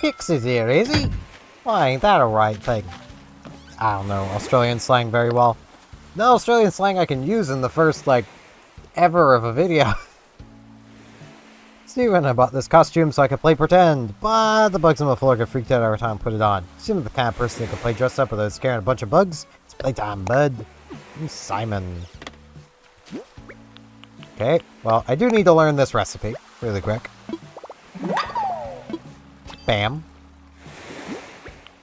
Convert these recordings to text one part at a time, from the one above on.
Pixie's here, is he? Why, ain't that a right thing? I don't know Australian slang very well. No Australian slang I can use in the first, like, ever of a video. Steven, I bought this costume so I could play pretend, but the bugs on the floor get freaked out every time I put it on. Seems the kind of person that can play dressed up without scaring a bunch of bugs. It's playtime, bud. I'm Simon. Okay, well, I do need to learn this recipe really quick. Bam.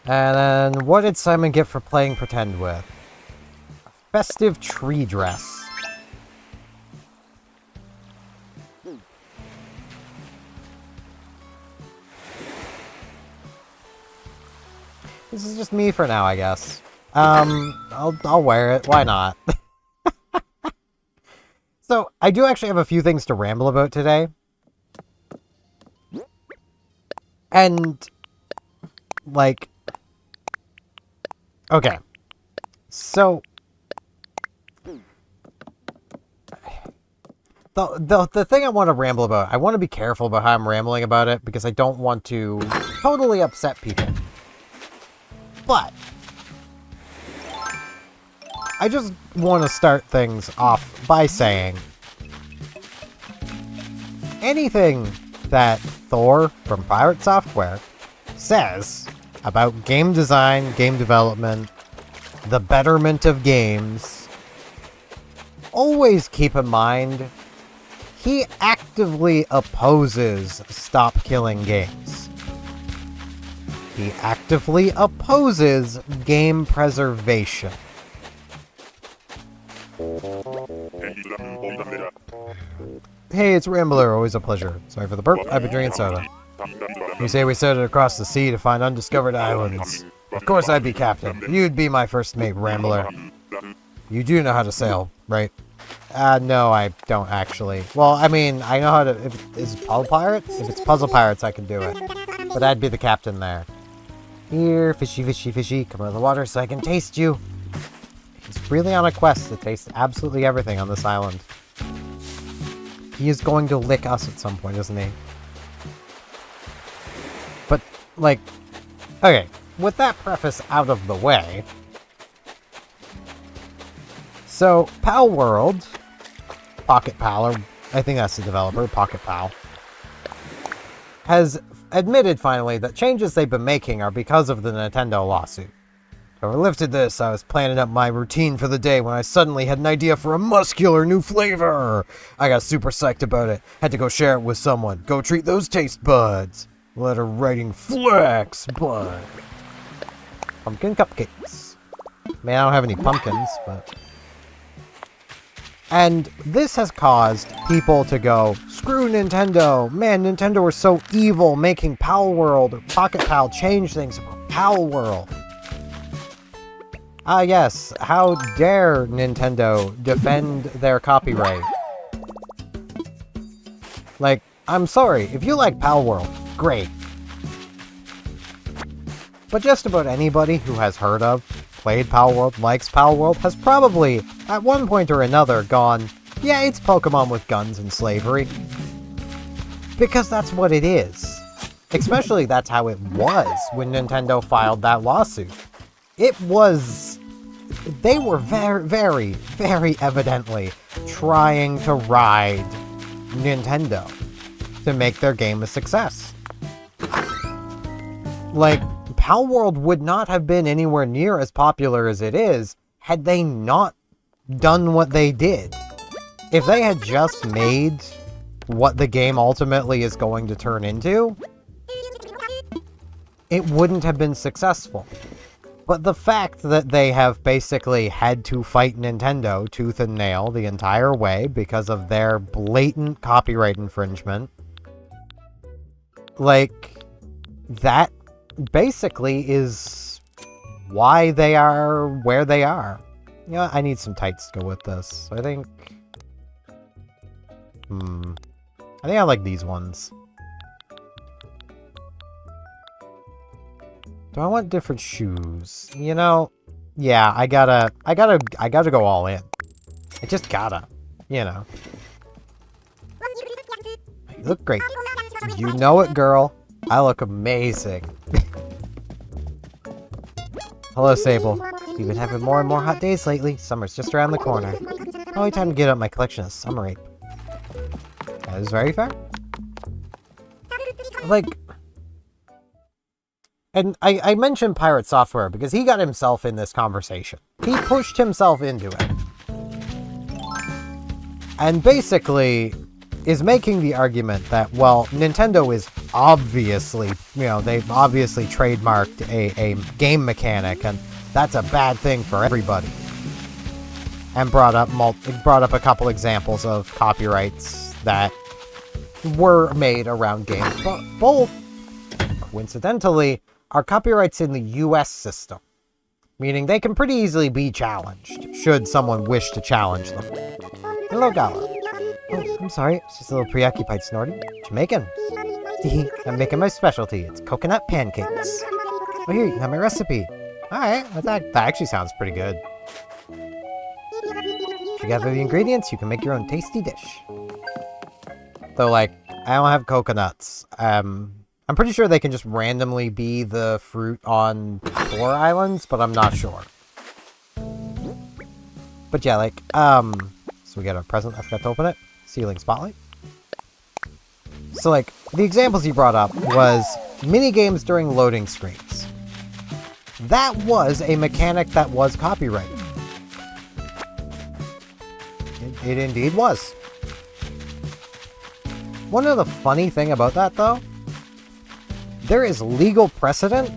And then, what did Simon get for playing pretend with? A festive tree dress. This is just me for now, I guess. I'll wear it. Why not? So, I do actually have a few things to ramble about today. And, like... Okay. So... The thing I want to ramble about, I want to be careful about how I'm rambling about it, because I don't want to totally upset people. But... I just want to start things off by saying... anything that Thor from Pirate Software says about game design, game development, the betterment of games, always keep in mind he actively opposes stop killing games. He actively opposes game preservation. Hey, it's Rambler, always a pleasure. Sorry for the burp, I've been drinking soda. You say we sailed across the sea to find undiscovered islands. Of course I'd be captain. You'd be my first mate, Rambler. You do know how to sail, right? No, I don't actually. Well, I mean, I know how to... Is it Puzzle Pirate? If it's Puzzle Pirates, I can do it. But I'd be the captain there. Here, fishy, fishy, fishy, come out of the water so I can taste you. He's really on a quest to taste absolutely everything on this island. He is going to lick us at some point, isn't he? But, like... Okay, with that preface out of the way... So, Palworld... Pocket Pal, or I think that's the developer, Pocket Pal... has admitted finally that changes they've been making are because of the Nintendo lawsuit. So I lifted this, I was planning up my routine for the day when I suddenly had an idea for a muscular new flavor. I got super psyched about it. Had to go share it with someone. Go treat those taste buds. Letter writing flex, bud. Pumpkin cupcakes. Man, I don't have any pumpkins, but... And this has caused people to go, screw Nintendo. Man, Nintendo were so evil making Palworld or Pocket Pal change things about Palworld. Ah yes, how dare Nintendo defend their copyright? Like, I'm sorry, if you like Palworld, great. But just about anybody who has heard of, played Palworld, likes Palworld, has probably, at one point or another, gone, yeah, it's Pokemon with guns and slavery. Because that's what it is. Especially that's how it was when Nintendo filed that lawsuit. It was... They were very, very, very evidently trying to ride Nintendo to make their game a success. Like, Palworld would not have been anywhere near as popular as it is had they not done what they did. If they had just made what the game ultimately is going to turn into, it wouldn't have been successful. But the fact that they have basically had to fight Nintendo tooth and nail the entire way because of their blatant copyright infringement, like, that basically is why they are where they are. You know, I need some tights to go with this. I think I like these ones. Do I want different shoes? You know, yeah, I gotta go all in. I just gotta, you know. You look great. You know it, girl. I look amazing. Hello, Sable. You've been having more and more hot days lately. Summer's just around the corner. Only time to get up my collection of summer ape. That is very fair. Like, and I mentioned Pirate Software because he got himself in this conversation. He pushed himself into it. And basically is making the argument that, well, Nintendo is obviously, you know, they've obviously trademarked a game mechanic, and that's a bad thing for everybody. And brought up a couple examples of copyrights that were made around games, but both, coincidentally, are copyrights in the US system, meaning they can pretty easily be challenged, should someone wish to challenge them. Hello, Gala. Oh, I'm sorry, it's just a little preoccupied snorting. Jamaican. I'm making my specialty. It's coconut pancakes. Oh, here, you have my recipe. Alright, that actually sounds pretty good. If you gather the ingredients, you can make your own tasty dish. Though, like, I don't have coconuts. I'm pretty sure they can just randomly be the fruit on 4 islands, but I'm not sure. But yeah, like, so we got our present. I forgot to open it. Ceiling spotlight. So, like, the examples he brought up was minigames during loading screens. That was a mechanic that was copyrighted. It indeed was. One of the funny thing about that, though, there is legal precedent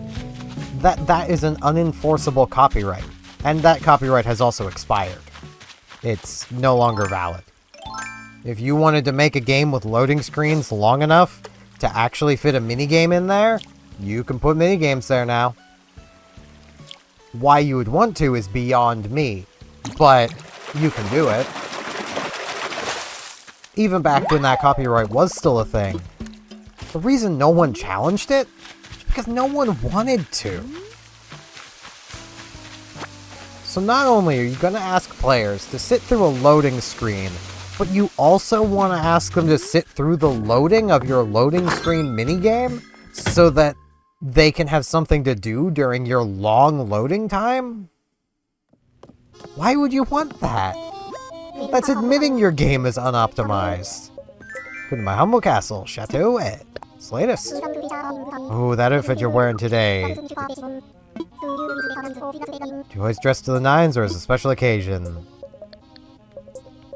that that is an unenforceable copyright. And that copyright has also expired. It's no longer valid. If you wanted to make a game with loading screens long enough to actually fit a minigame in there, you can put minigames there now. Why you would want to is beyond me, but you can do it. Even back when that copyright was still a thing, the reason no one challenged it is because no one wanted to. So not only are you going to ask players to sit through a loading screen, but you also want to ask them to sit through the loading of your loading screen minigame so that they can have something to do during your long loading time? Why would you want that? That's admitting your game is unoptimized. Go to my humble castle, Chateau Ed. It's the latest. Oh, that outfit you're wearing today. Do you always dress to the nines, or is it a special occasion?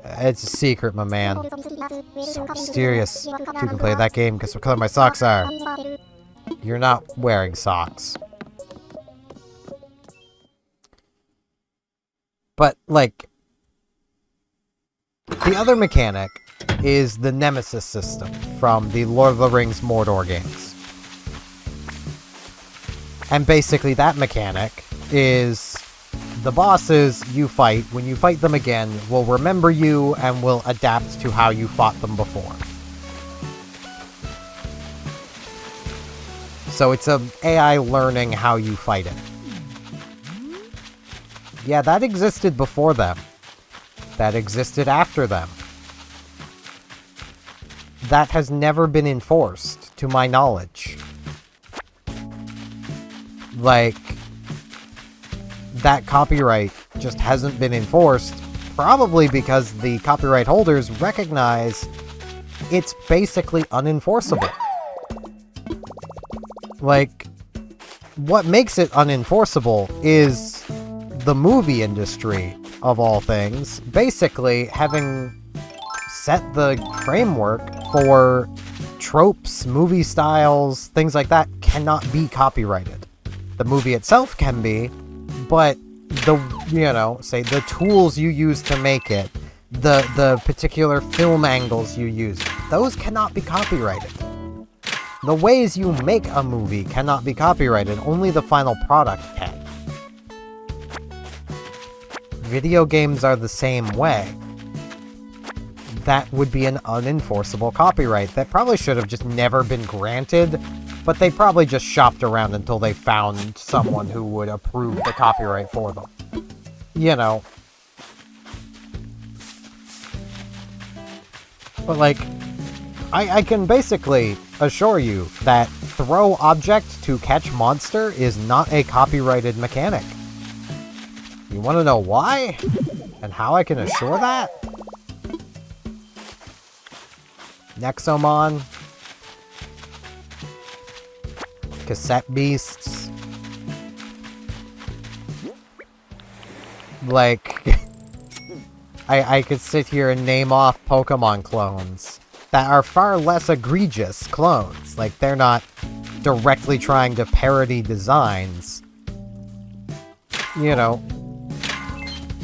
It's a secret, my man. So mysterious. You can play that game because what color my socks are. You're not wearing socks. But, like, the other mechanic is the Nemesis system from the Lord of the Rings Mordor games. And basically that mechanic is the bosses you fight, when you fight them again, will remember you and will adapt to how you fought them before. So it's an AI learning how you fight it. Yeah, that existed before them. That existed after them. That has never been enforced, to my knowledge. Like, that copyright just hasn't been enforced, probably because the copyright holders recognize it's basically unenforceable. Like, what makes it unenforceable is the movie industry, of all things, basically having set the framework for tropes, movie styles, things like that cannot be copyrighted. The movie itself can be, but the, you know, say the tools you use to make it, the particular film angles you use, those cannot be copyrighted. The ways you make a movie cannot be copyrighted, only the final product can. Video games are the same way. That would be an unenforceable copyright that probably should have just never been granted But they probably just shopped around until they found someone who would approve the copyright for them. You know. But, like, I can basically assure you that throw object to catch monster is not a copyrighted mechanic. You want to know why? And how I can assure that? Nexomon. Cassette beasts. Like, I could sit here and name off Pokemon clones that are far less egregious clones. Like, they're not directly trying to parody designs, you know,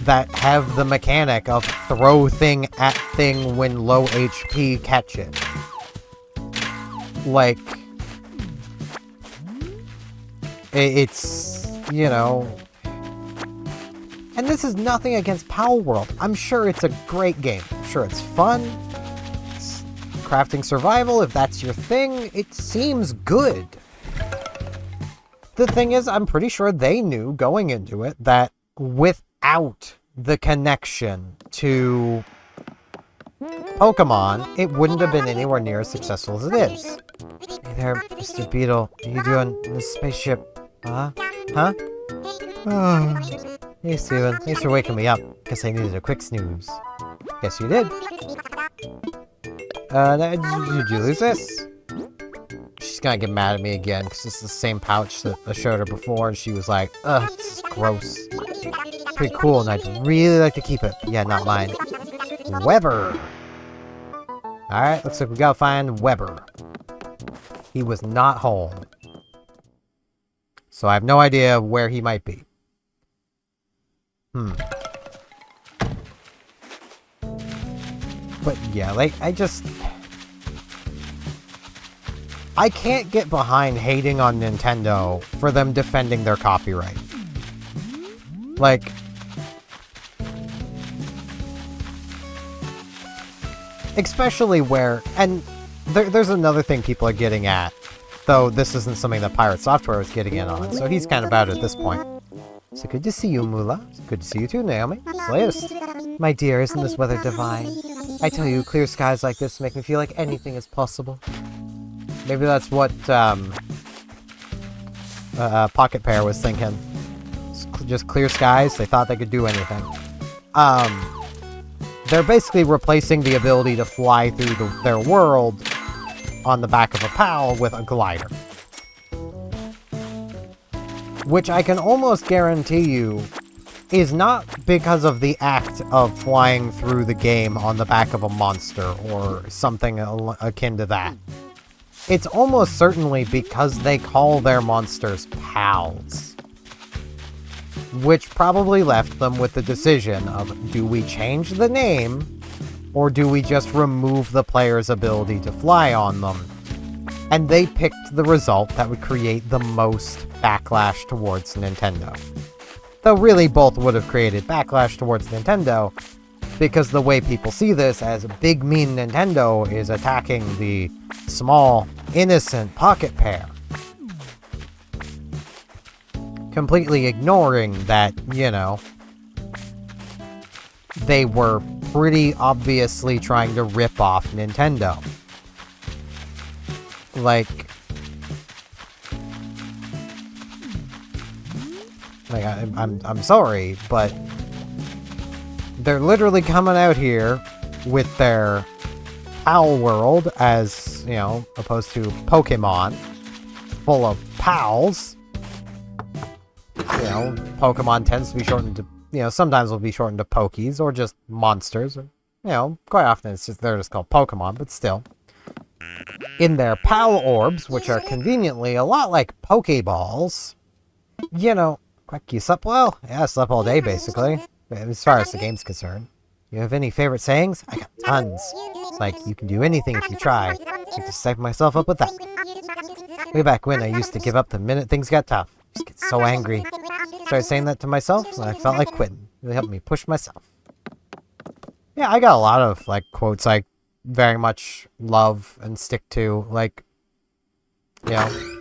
that have the mechanic of throw thing at thing when low HP, catch it. Like, it's, you know... And this is nothing against Palworld. I'm sure it's a great game. I'm sure it's fun. It's crafting survival, if that's your thing, it seems good. The thing is, I'm pretty sure they knew going into it that without the connection to Pokemon, it wouldn't have been anywhere near as successful as it is. Hey there, Mr. Beetle. What are you doing in this spaceship? Huh? Oh. Hey, Steven. Thanks for waking me up. Guess I needed a quick snooze. Guess you did. Did you lose this? She's gonna get mad at me again, because it's the same pouch that I showed her before, and she was like, ugh, this is gross. Pretty cool, and I'd really like to keep it. Yeah, not mine. Weber! Alright, looks like we gotta find Weber. He was not home. So I have no idea where he might be. But yeah, like, I can't get behind hating on Nintendo for them defending their copyright. Like, especially where, and there's another thing people are getting at, though this isn't something that Pirate Software was getting in on, so he's kind of out at this point. So good to see you, Mula. Good to see you too, Naomi. Latest. My dear, isn't this weather divine? I tell you, clear skies like this make me feel like anything is possible. Maybe that's what Pocket Pair was thinking. Just clear skies, they thought they could do anything. They're basically replacing the ability to fly through their world on the back of a PAL with a glider. Which I can almost guarantee you is not because of the act of flying through the game on the back of a monster or something akin to that. It's almost certainly because they call their monsters pals. Which probably left them with the decision of, do we change the name, or do we just remove the player's ability to fly on them? And they picked the result that would create the most backlash towards Nintendo. Though really both would have created backlash towards Nintendo, because the way people see this as big mean Nintendo is attacking the small, innocent Pocket Pair. Completely ignoring that, you know, they were pretty obviously trying to rip off Nintendo. Like, I'm sorry, but they're literally coming out here with their Palworld as, you know, opposed to Pokemon, full of pals. You know, Pokemon tends to be shortened to, you know, sometimes will be shortened to Pokies or just monsters. Or, you know, quite often they're just called Pokemon, but still. In their Pal Orbs, which are conveniently a lot like Pokeballs, you know, quick, you slept well? Yeah, I slept all day, basically, as far as the game's concerned. You have any favorite sayings? I got tons. It's like, you can do anything if you try. I just psyched myself up with that. Way back when, I used to give up the minute things got tough. Just get so angry. Started saying that to myself, and I felt like quitting. It really helped me push myself. Yeah, I got a lot of, like, quotes I very much love and stick to. Like, you know,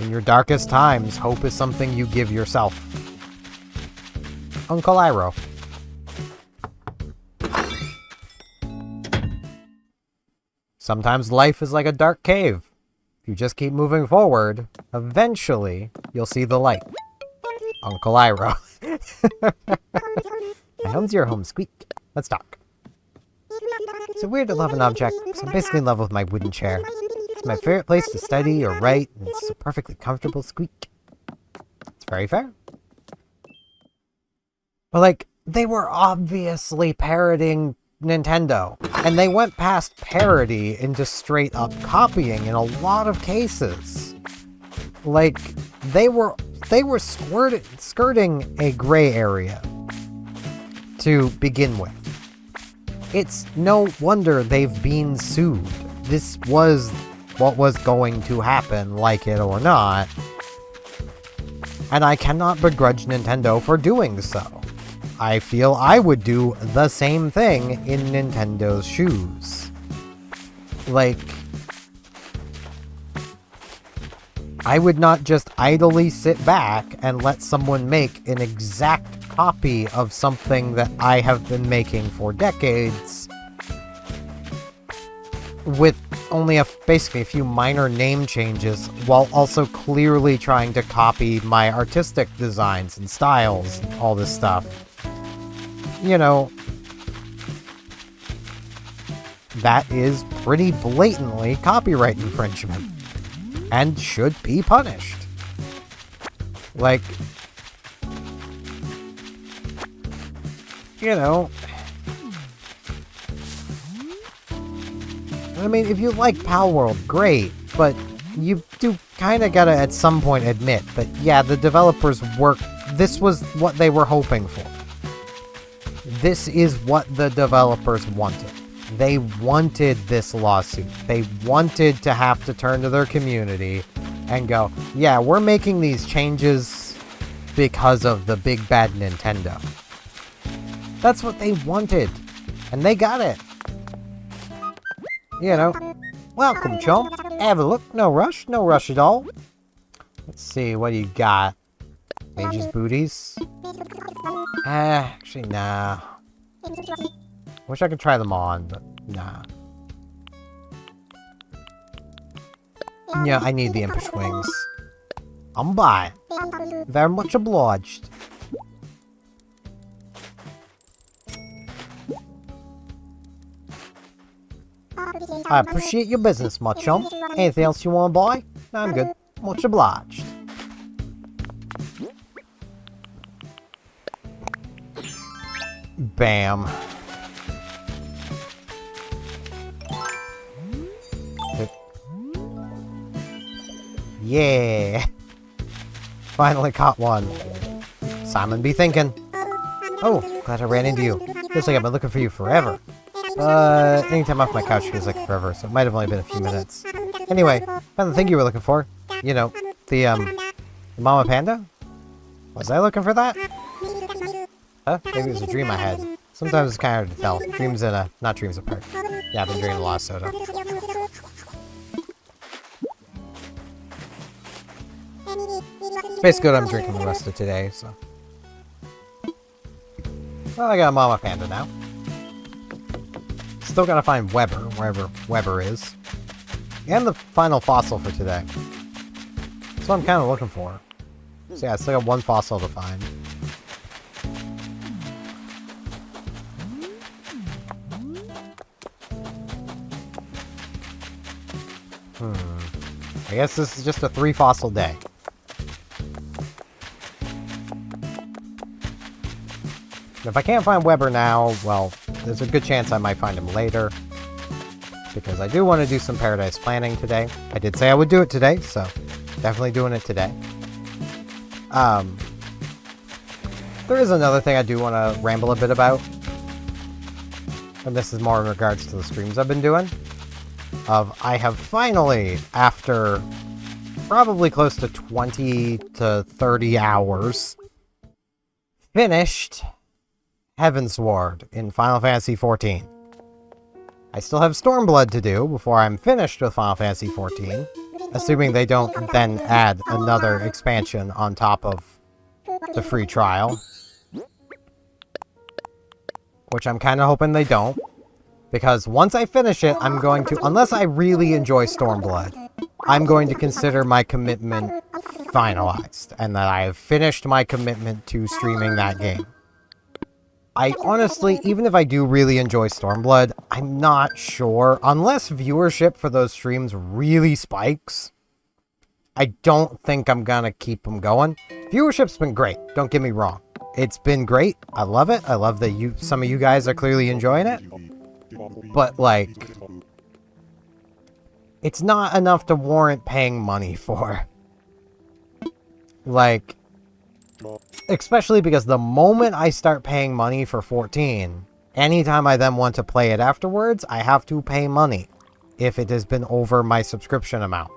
In your darkest times, hope is something you give yourself. Uncle Iroh. Sometimes life is like a dark cave. If you just keep moving forward, eventually you'll see the light. Uncle Iroh. My home's your home, Squeak. Let's talk. It's weird to love an object, so I'm basically in love with my wooden chair. It's my favorite place to study or write, and it's so perfectly comfortable, Squeak. It's very fair. But, like, they were obviously parroting Nintendo, and they went past parody into straight up copying in a lot of cases. Like, they were skirting a gray area to begin with. It's no wonder they've been sued. This was what was going to happen, like it or not, and I cannot begrudge Nintendo for doing so. I feel I would do the same thing in Nintendo's shoes. Like, I would not just idly sit back and let someone make an exact copy of something that I have been making for decades with only basically a few minor name changes, while also clearly trying to copy my artistic designs and styles and all this stuff. You know, that is pretty blatantly copyright infringement and should be punished. Like, you know, I mean, if you like Palworld, great, but you do kind of gotta at some point admit that, yeah, the developers this was what they were hoping for. This is what the developers wanted. They wanted this lawsuit. They wanted to have to turn to their community and go, yeah, we're making these changes because of the big bad Nintendo. That's what they wanted. And they got it. You know, welcome, chum. Have a look. No rush at all. Let's see, what do you got? Mage's booties? Actually, nah. Wish I could try them on, but nah. Yeah, I need the impish wings. I'm buying. Very much obliged. I appreciate your business, my chum. Anything else you want to buy? I'm good. Much obliged. Bam. Yeah. Finally caught one. Simon be thinking. Oh, glad I ran into you. Feels like I've been looking for you forever. Anytime off my couch feels like forever, so it might have only been a few minutes. Anyway, found the thing you were looking for. You know, the Mama Panda? Was I looking for that? Huh? Maybe it was a dream I had. Sometimes it's kind of hard to tell. Dreams in a... Not dreams apart. Yeah, I've been drinking a lot of soda. It's basically what I'm drinking the rest of today, so... Well, I got a Mama Panda now. Still gotta find Weber, wherever Weber is. And the final fossil for today. That's what I'm kind of looking for. So yeah, I still got one fossil to find. I guess this is just a 3 fossil day. If I can't find Weber now, well, there's a good chance I might find him later. Because I do want to do some paradise planning today. I did say I would do it today, so definitely doing it today. There is another thing I do want to ramble a bit about. And this is more in regards to the streams I've been doing. I have finally, after probably close to 20 to 30 hours, finished Heavensward in Final Fantasy XIV. I still have Stormblood to do before I'm finished with Final Fantasy XIV, Assuming they don't then add another expansion on top of the free trial. Which I'm kind of hoping they don't. Because once I finish it, I'm going to, unless I really enjoy Stormblood, I'm going to consider my commitment finalized. And that I have finished my commitment to streaming that game. I honestly, even if I do really enjoy Stormblood, I'm not sure, unless viewership for those streams really spikes, I don't think I'm gonna keep them going. Viewership's been great, don't get me wrong. It's been great, I love it, I love that some of you guys are clearly enjoying it. But, like, it's not enough to warrant paying money for. Like, especially because the moment I start paying money for 14, anytime I then want to play it afterwards, I have to pay money if it has been over my subscription amount.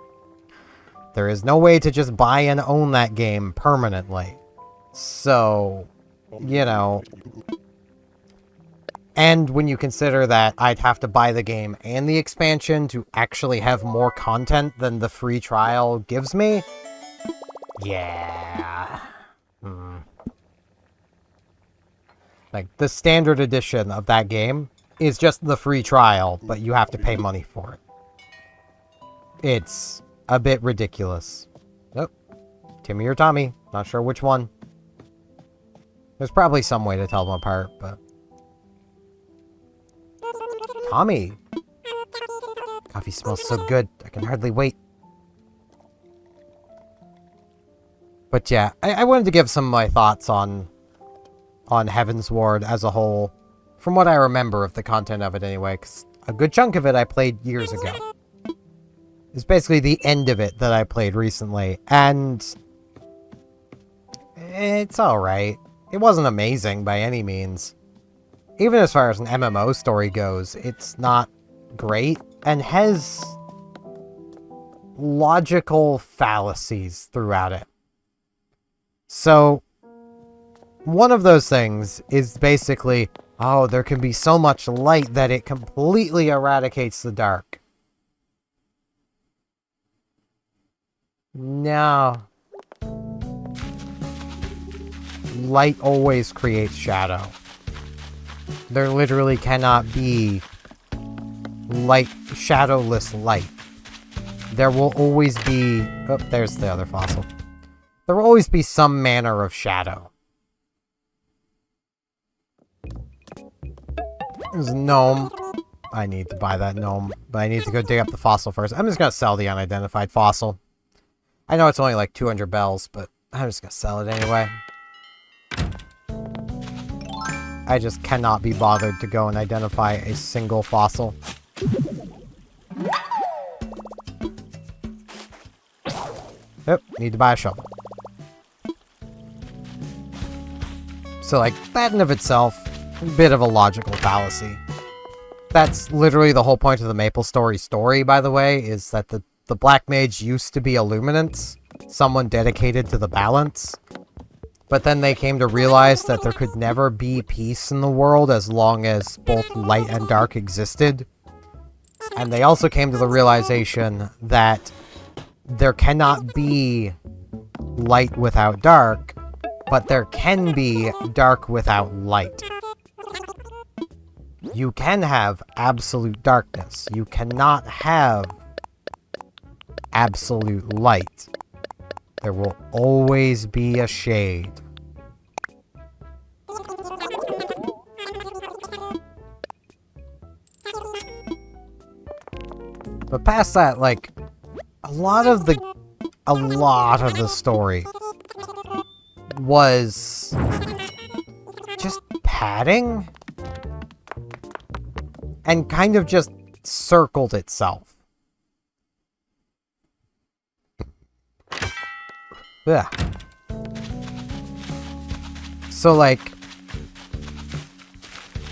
There is no way to just buy and own that game permanently. So, you know. And when you consider that I'd have to buy the game and the expansion to actually have more content than the free trial gives me, yeah. Like, the standard edition of that game is just the free trial, but you have to pay money for it. It's a bit ridiculous. Nope. Timmy or Tommy. Not sure which one. There's probably some way to tell them apart, but... Tommy! Coffee smells so good, I can hardly wait. But yeah, I wanted to give some of my thoughts on Heavensward as a whole. From what I remember of the content of it anyway, because a good chunk of it I played years ago. It's basically the end of it that I played recently, and it's alright. It wasn't amazing by any means. Even as far as an MMO story goes, it's not great, and has logical fallacies throughout it. So, one of those things is basically, oh, there can be so much light that it completely eradicates the dark. No. Light always creates shadow. There literally cannot be light, shadowless light. There will always be... Oh, there's the other fossil. There will always be some manner of shadow. There's a gnome. I need to buy that gnome, but I need to go dig up the fossil first. I'm just going to sell the unidentified fossil. I know it's only like 200 bells, but I'm just going to sell it anyway. I just cannot be bothered to go and identify a single fossil. Yep, need to buy a shovel. So, like, that in of itself, a bit of a logical fallacy. That's literally the whole point of the MapleStory story, by the way, is that the Black Mage used to be a Luminance, someone dedicated to the balance. But then they came to realize that there could never be peace in the world as long as both light and dark existed. And they also came to the realization that there cannot be light without dark, but there can be dark without light. You can have absolute darkness. You cannot have absolute light. There will always be a shade. But past that, like, a lot of the story was just padding and kind of just circled itself. Yeah. So, like,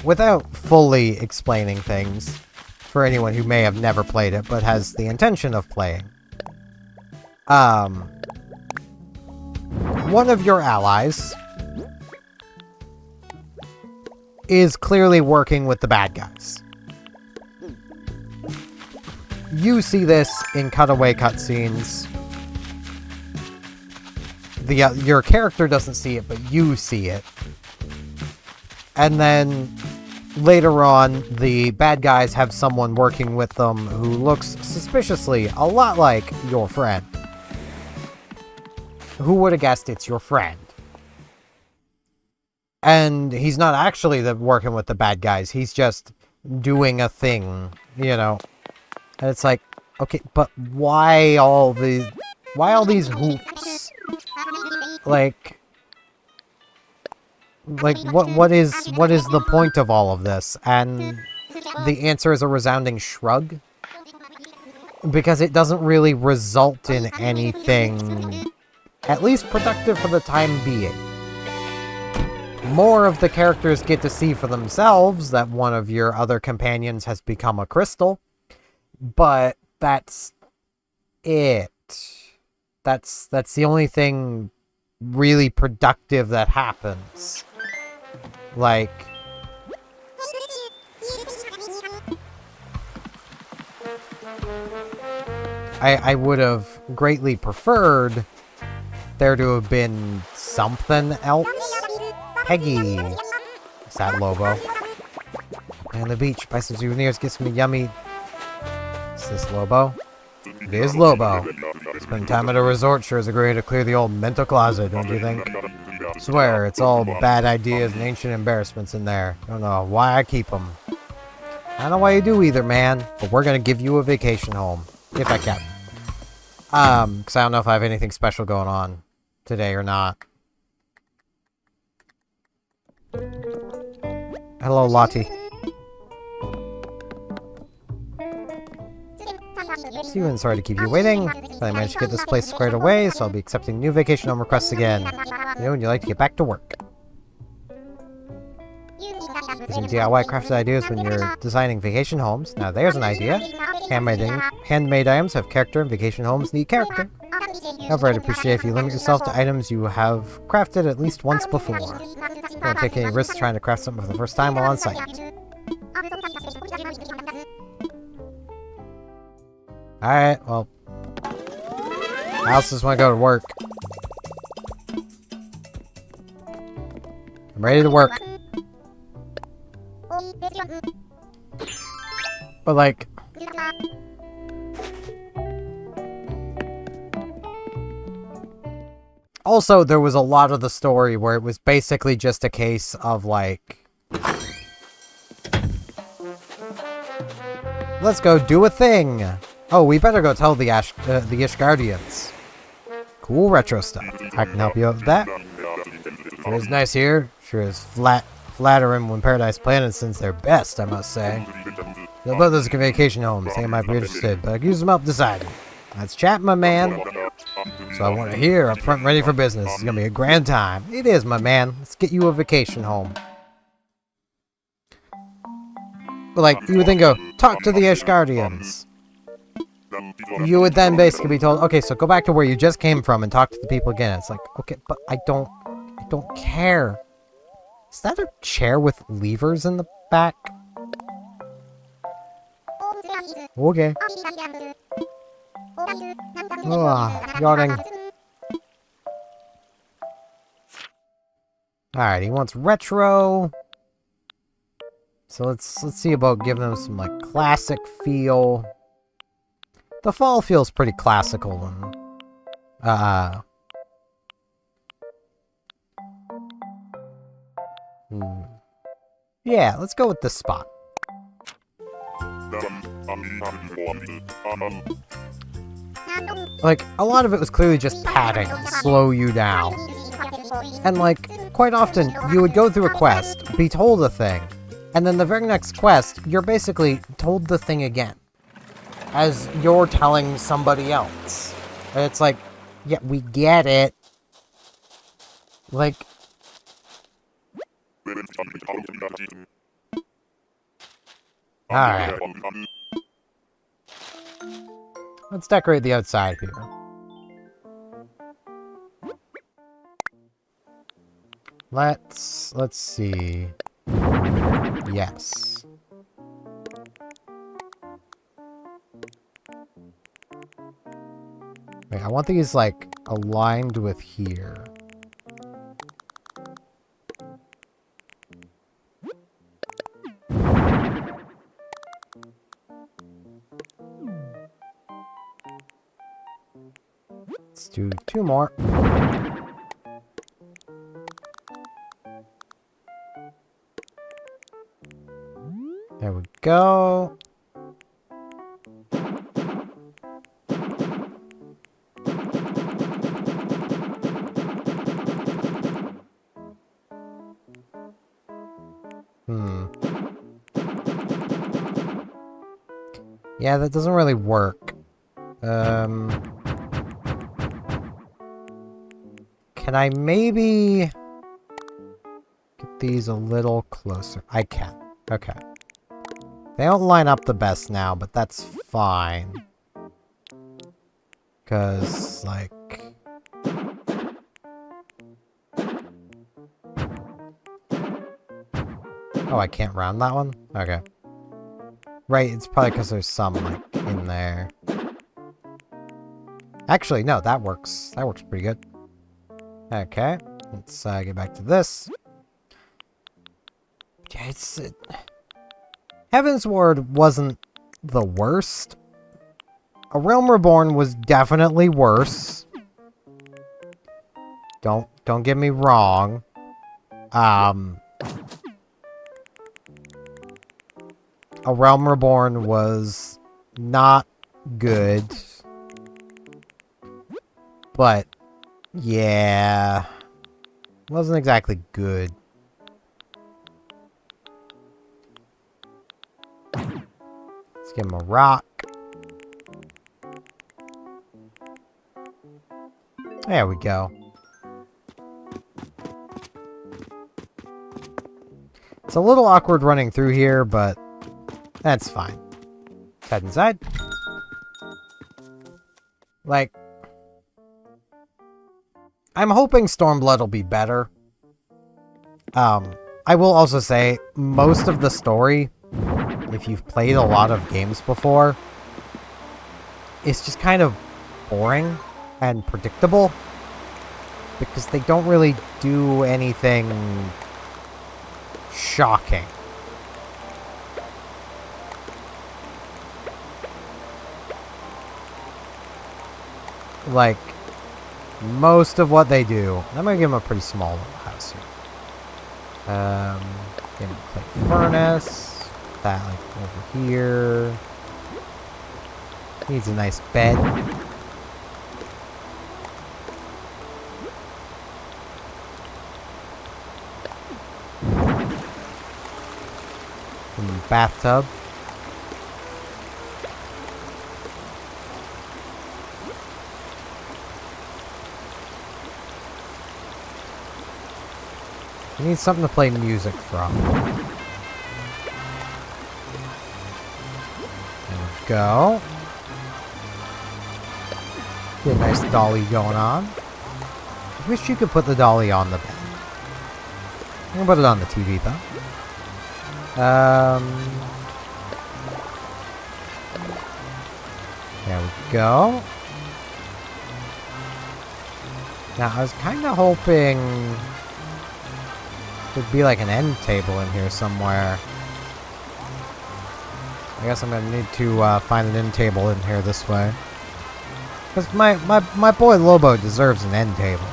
without fully explaining things, for anyone who may have never played it, but has the intention of playing, one of your allies is clearly working with the bad guys. you see this in cutaway cutscenes. Your character doesn't see it, but you see it. And then later on, the bad guys have someone working with them who looks suspiciously a lot like your friend. Who would have guessed it's your friend? And he's not actually working with the bad guys. He's just doing a thing, you know. And it's like, okay, but why all these hoops? Like what is the point of all of this? And the answer is a resounding shrug. Because it doesn't really result in anything, at least productive for the time being. More of the characters get to see for themselves that one of your other companions has become a crystal. But that's it. That's the only thing really productive that happens. Like, I would have greatly preferred there to have been something else. Peggy. Is that Lobo? On the beach, buy some souvenirs, get some yummy. Is this Lobo? It is Lobo. Spending time at a resort sure is a great way to clear the old mental closet, don't you think? Swear, it's all bad ideas and ancient embarrassments in there. Don't know why I keep them. I don't know why you do either, man. But we're gonna give you a vacation home. If I can. Because I don't know if I have anything special going on today or not. Hello, Lottie. Steven, sorry to keep you waiting. But I managed to get this place squared away, so I'll be accepting new vacation home requests again. You know, when you like to get back to work. Using DIY crafted ideas when you're designing vacation homes. Now there's an idea. Handmade items have character, and vacation homes need character. However, I'd appreciate if you limit yourself to items you have crafted at least once before. Don't take any risks trying to craft something for the first time while on site. Alright, well. I also just want to go to work. I'm ready to work. But like... Also, there was a lot of the story where it was basically just a case of like... Let's go do a thing! Oh, we better go tell the Ishgardians. Cool retro stuff. I can help you out with that. Sure is nice here. Sure is flattering when Paradise Planet sends their best, I must say. They'll both those vacation homes. They might be interested, but I can use them up deciding. Let's chat, my man. So I want to hear up front, ready for business. It's gonna be a grand time. It is, my man. Let's get you a vacation home. But like, you would then go, talk to the Ishgardians. You would then basically be told, okay, so go back to where you just came from and talk to the people again. It's like, okay, but I don't care. Is that a chair with levers in the back? Okay. Yawning. Alright, he wants retro. So let's see about giving him some like classic feel. The fall feels pretty classical and yeah, let's go with this spot. Like, a lot of it was clearly just padding to slow you down. And like, quite often, you would go through a quest, be told a thing, and then the very next quest, you're basically told the thing again. As you're telling somebody else. And it's like, yeah, we get it. Like... Alright. Let's decorate the outside here. Let's see. Yes. Wait, I want these, like, aligned with here. Let's do 2 more. There we go. Yeah, that doesn't really work. Can I maybe get these a little closer? I can. Okay. They don't line up the best now, but that's fine. Because, like... Oh, I can't round that one? Okay. Right, it's probably because there's some, like, in there. Actually, no, that works. That works pretty good. Okay, let's get back to this. Yeah, it's... Heavensward wasn't the worst. A Realm Reborn was definitely worse. Don't get me wrong. A Realm Reborn was not good. But, yeah. Wasn't exactly good. Let's give him a rock. There we go. It's a little awkward running through here, but that's fine. Let's head inside. Like, I'm hoping Stormblood will be better. I will also say, most of the story, if you've played a lot of games before, is just kind of boring and predictable. Because they don't really do anything shocking. Like, most of what they do... I'm gonna give them a pretty small little house here. Give them a clay furnace. That, like, over here. Needs a nice bed. And bathtub. I need something to play music from. There we go. Get a nice dolly going on. I wish you could put the dolly on the bed. I'm gonna put it on the TV though. There we go. Now I was kind of hoping there'd be like an end table in here somewhere. I guess I'm gonna need to find an end table in here this way. Because my boy Lobo deserves an end table.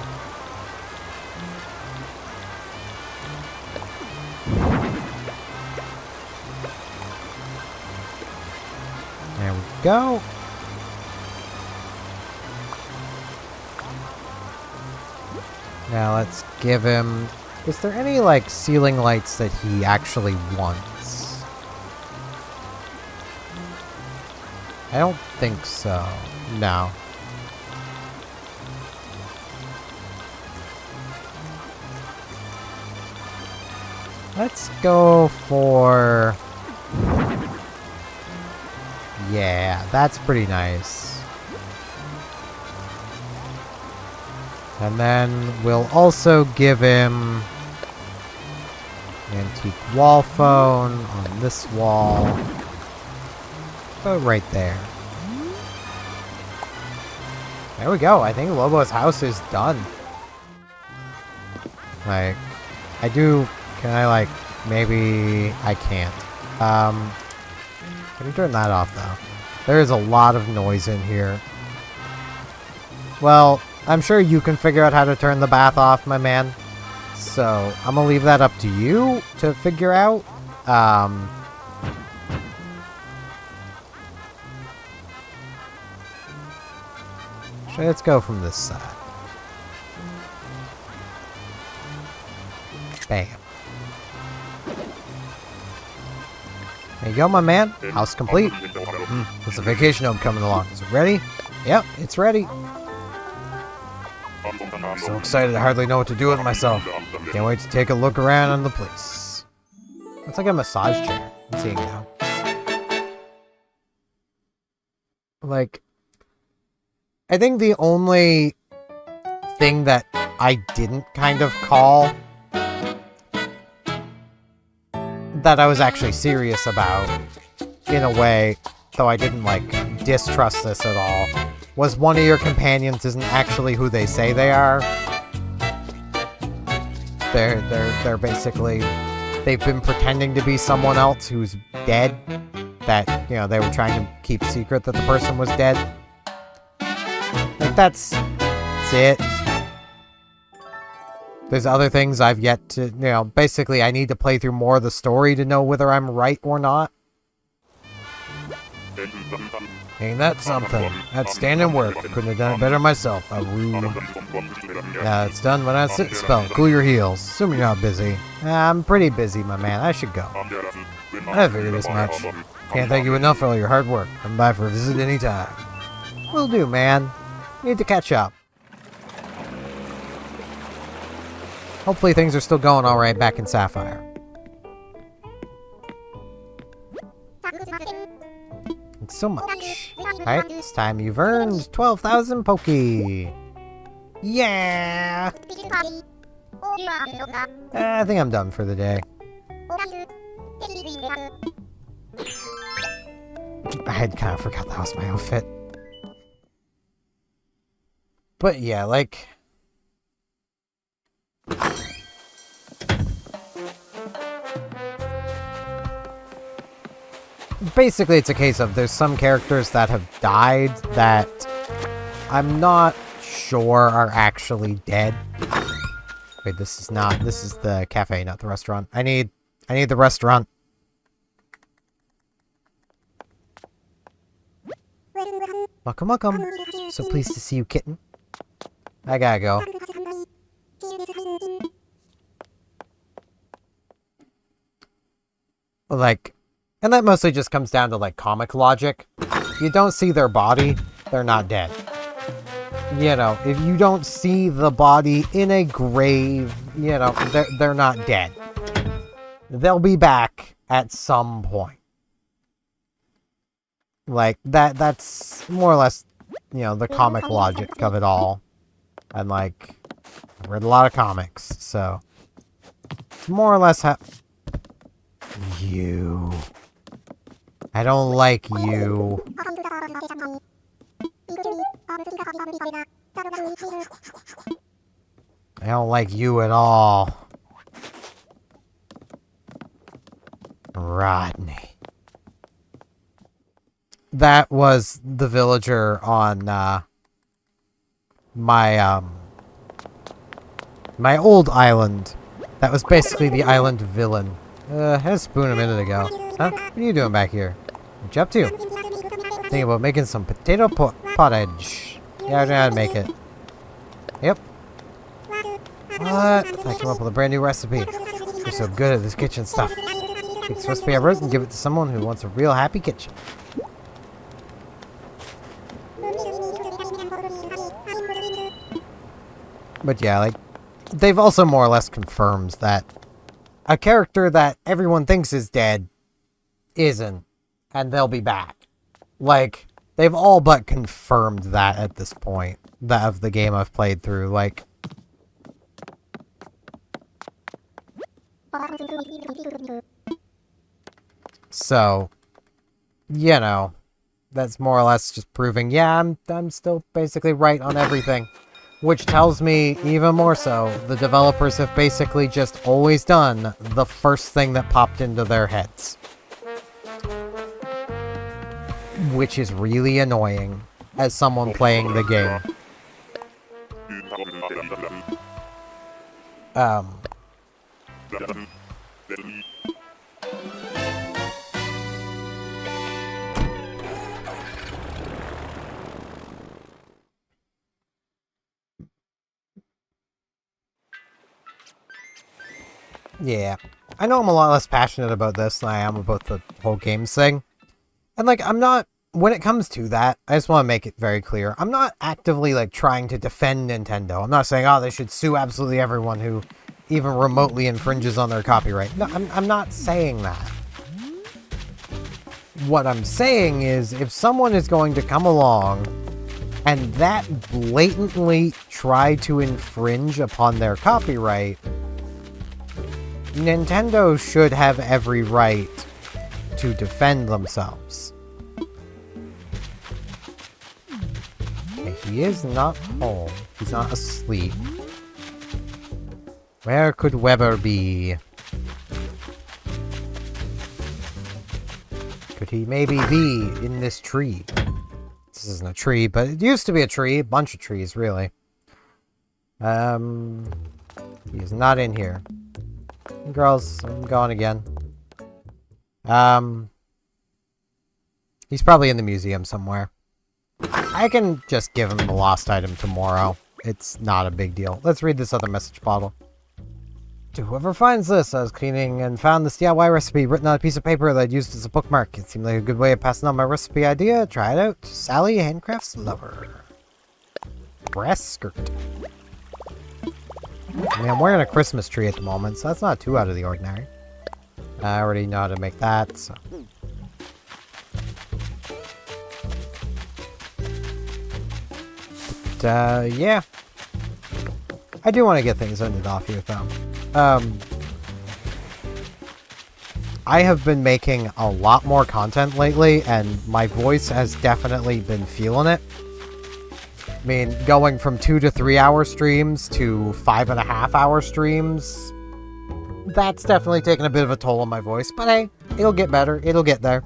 There we go. Now let's give him... Is there any, like, ceiling lights that he actually wants? I don't think so. No. Let's go for... Yeah, that's pretty nice. And then we'll also give him antique wall phone on this wall. Go right there. There we go. I think Lobo's house is done. Like, I do... Can I, like... Maybe... I can't. Can we turn that off, though? There is a lot of noise in here. Well, I'm sure you can figure out how to turn the bath off, my man. So, I'm gonna leave that up to you to figure out. Let's go from this side. Bam. There you go, my man. House complete. There's a vacation home coming along. Is it ready? Yep, it's ready. I'm so excited I hardly know what to do with myself. Can't wait to take a look around on the place. It's like a massage chair. I'm seeing now. Like, I think the only thing that I didn't kind of call that I was actually serious about, in a way, though I didn't, like, distrust this at all, was one of your companions isn't actually who they say they are. They're basically, they've been pretending to be someone else who's dead, that, you know, they were trying to keep secret that the person was dead. Like, that's it. There's other things I've yet to, you know, basically I need to play through more of the story to know whether I'm right or not. Ain't that something? Outstanding work. Couldn't have done it better myself. Yeah, it's done when I sit and spell. Cool your heels. Assuming you're not busy. I'm pretty busy, my man. I should go. I figured as much. Can't thank you enough for all your hard work. Come by for a visit anytime. Will do, man. Need to catch up. Hopefully things are still going alright back in Sapphire. Thanks so much. Alright, this time you've earned 12,000 Poké. Yeah! I think I'm done for the day. I had kind of forgot that was my outfit. But yeah, like... Basically, it's a case of there's some characters that have died that I'm not sure are actually dead. Wait, this is the cafe, not the restaurant. I need the restaurant. Welcome, welcome. So pleased to see you, kitten. I gotta go. Like, and that mostly just comes down to, like, comic logic. You don't see their body, they're not dead. You know, if you don't see the body in a grave, you know, they're not dead. They'll be back at some point. Like, that's more or less, you know, the comic logic of it all. And, like, I've read a lot of comics, so... It's more or less how... You... I don't like you. I don't like you at all. Rodney. That was the villager on, my old island. That was basically the island villain. I had a spoon a minute ago. Huh? What are you doing back here? What you up to? Thinking about making some potato pottage. Yeah, I know how to make it. Yep. What? I came up with a brand new recipe. You're so good at this kitchen stuff. Take this recipe I wrote and give it to someone who wants a real happy kitchen. But yeah, like, they've also more or less confirmed that a character that everyone thinks is dead isn't, and they'll be back. Like, they've all but confirmed that at this point, that of the game I've played through, like... So, you know, That's more or less just proving, yeah, I'm still basically right on everything. Which tells me, even more so, the developers have basically just always done the first thing that popped into their heads. Which is really annoying, as someone playing the game. Yeah. I know I'm a lot less passionate about this than I am about the whole games thing. And, like, I'm not... When it comes to that, I just want to make it very clear. I'm not actively, like, trying to defend Nintendo. I'm not saying, oh, they should sue absolutely everyone who even remotely infringes on their copyright. No, I'm not saying that. What I'm saying is, if someone is going to come along and that blatantly try to infringe upon their copyright, Nintendo should have every right to defend themselves. Okay, he is not home. He's not asleep. Where could Weber be? Could he maybe be in this tree? This isn't a tree, but it used to be a tree. A bunch of trees, really. He is not in here. Girls, I'm gone again. He's probably in the museum somewhere. I can just give him the lost item tomorrow. It's not a big deal. Let's read this other message bottle. To whoever finds this, I was cleaning and found this DIY recipe written on a piece of paper that I'd used as a bookmark. It seemed like a good way of passing on my recipe idea. Try it out. Sally, Handcraft's lover. Brass skirt. I mean, I'm wearing a Christmas tree at the moment, so that's not too out of the ordinary. I already know how to make that, so... But, yeah. I do want to get things ended off here, though. I have been making a lot more content lately, and my voice has definitely been feeling it. I mean, going from 2 to 3 hour streams to 5.5 hour streams, that's definitely taken a bit of a toll on my voice, but hey, it'll get better, it'll get there.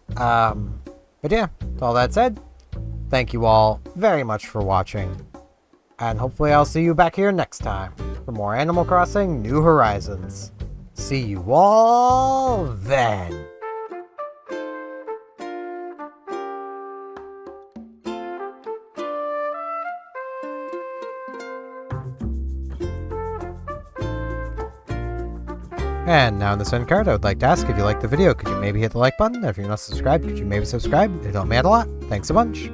But yeah, with all that said, thank you all very much for watching, and hopefully I'll see you back here next time for more Animal Crossing New Horizons. See you all then! And now in this end card, I would like to ask, if you liked the video, could you maybe hit the like button? If you're not subscribed, could you maybe subscribe? It'll help me out a lot. Thanks a bunch.